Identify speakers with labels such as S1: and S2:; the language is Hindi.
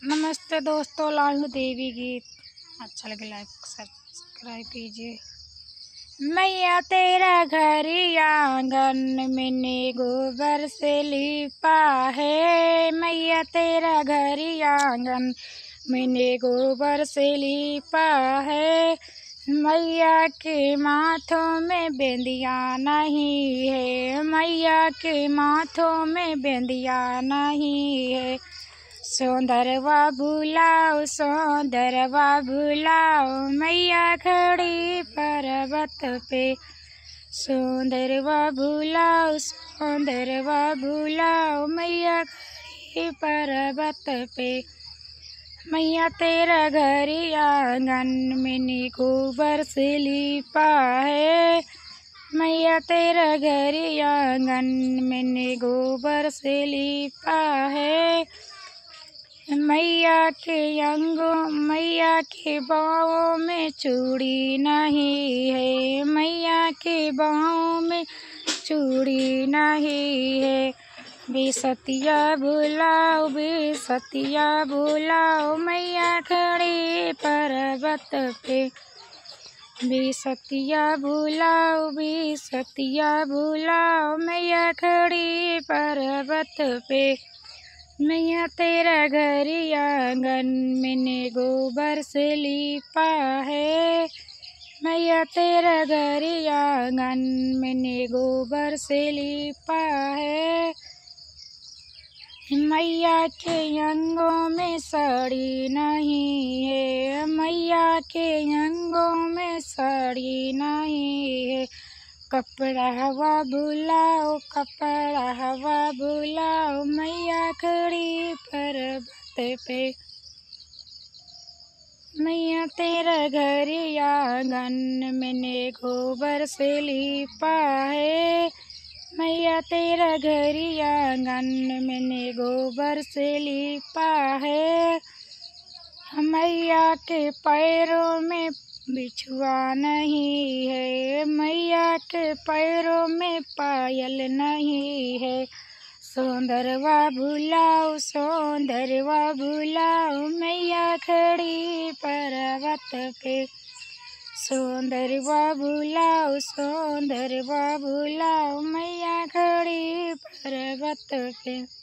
S1: नमस्ते दोस्तों, लालू देवी गीत अच्छा लगे लाइक सब्सक्राइब कीजिए। मैया तेरा घर आंगन मैंने गोबर से लिपा है। मैया तेरा घर आंगन मैंने गोबर से लिपा है। मैया के माथों में बेंदिया नहीं है। मैया के माथों में बेंदिया नहीं है। सौंदरवा बुलाओ सौंदरवा बुलाओ मैया खड़ी पर्वत पे। सौंदरवा बुलाओ सौंदरवा बुलाओ मैया खड़ी पर्वत पे। मैया तेरा घर आंगन मैंने गोबर से लिपा है। मैया तेरा घर आंगन मैंने गोबर से लिपा है। मैया के अंगों मैया के बाहों में चूड़ी नहीं है। मैया के बाहों में चूड़ी नहीं है। बेसतिया बुलाओ बेसतिया बुलाओ मैया खड़ी पर्वत पे। बेसतिया बुलाओ बेसतिया बुलाओ मैया खड़ी पर्वत पे। मैया तेरा घर आंगन मैंने गोबर से लिपा है। मैया तेरा घर आंगन मैंने गोबर से लिपा है। मैया के अंगों में साड़ी नहीं है। मैया के अंगों में साड़ी नहीं है। कपड़ा हवा बुलाओ कपड़ा हवा बुलाओ मैया खड़ी पर्वत पे। मैया तेरा घर आंगन मैंने गोबर से लिपा है। मैया तेरा घर आंगन मैंने गोबर से लिपा है। मैया के पैरों में बिछुआ नहीं है। मैया के पैरों में पायल नहीं है। सौंदरवा बुलाओ सौंदरवा बुलाओ मैया खड़ी पर्वत पे। सौंदरवा बुलाओ सौंदरवा बुलाओ मैया खड़ी पर्वत पे।